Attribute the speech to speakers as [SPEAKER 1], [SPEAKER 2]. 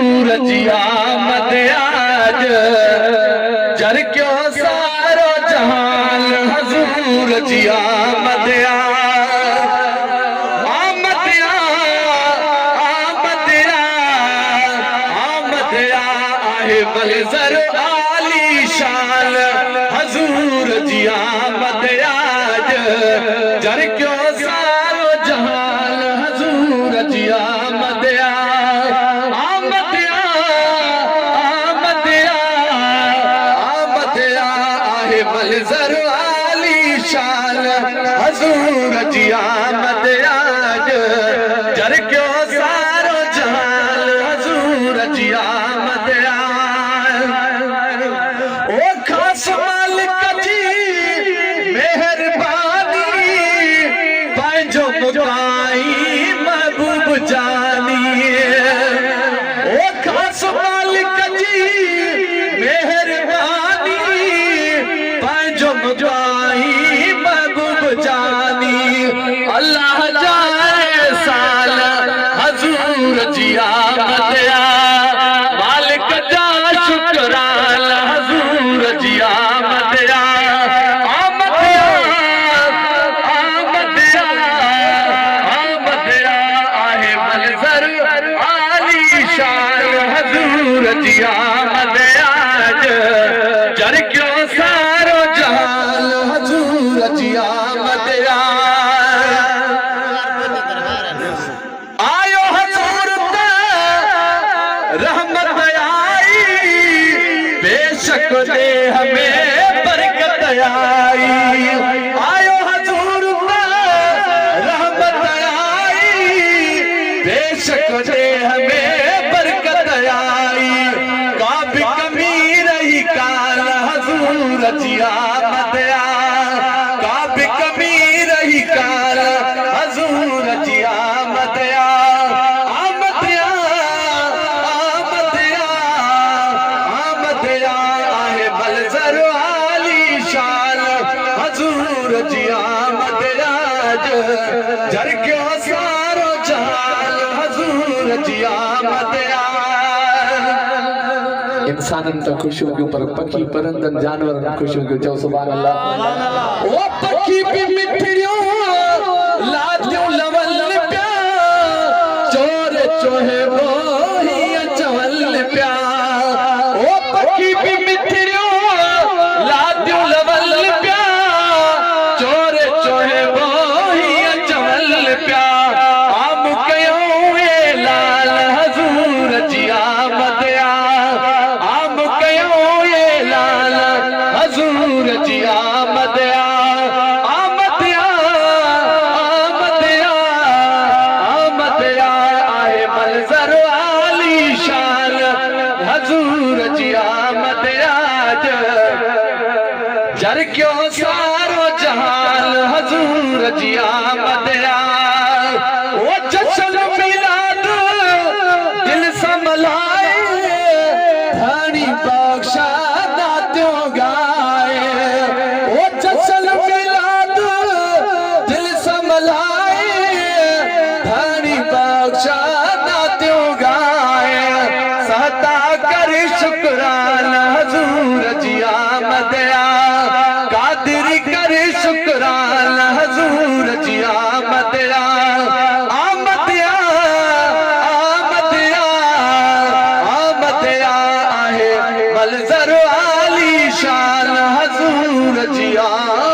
[SPEAKER 1] हजूर जी आमद आज, जर क्यों सारो जहान हजूर जी आमद बलजर आली शान हजूर जी आमद आज, जर क्यों सारो जहान हजूर जी आमद आमद आमद आमद आहे बलजर आली शान हजूर जी आमद आज, जर क्यों सारो जहान हजूर जी आमद महबूब जानी ओ खास मालिक जी मेहरबानी, पंहिंजो मुदाई महबूब जानी। अल्लाह जाए साल हजूर जी आमद मालिक जा शुक्रान हजूर जी आमद जी आमद आज, जर क्यों सारो जहान हजूर जी आमद आयो हजूर रहमत आई, बेशक दे हमें बरकत आई। आयो हजूर रहमत आई, बेशक दे हमें बरकत आई। हजूर जी आमद काब कमी रही काल हजूर जी आमद आमद आमद आमद आहे बलजर आली शान हजूर जी आमद आज, जर क्यों सारो जहान हजूर जी आमद। इंसानन तो खुश हो गयो पर पखी परंदन जानवरन खुश हो गयो। चओ सुभान अल्लाह। ओ पखी भी मिठड़ियो लादियो लवल प्या, चोर चोहे वो ही चवल प्या। ओ पखी भी मिठड़ियो लादियो लवल प्या, चोर चोहे वो ही चवल प्या। आम कयो ए लाल हजूर जी आमद हजूर जी आमद आमद आमद आमद आए बलजर आली शान हजूर जी आमद आज, जर क्यों सारो जहान हजूर जी आमद वो जश्न मिलाद दिल संभलाए, धनी बख्शा शुक्रान हजूर जी आमद कादिर कर शुक्रान हजूर जी आमद आमद आमद आमद आहे बलजर आली शान हजूर जी आमद।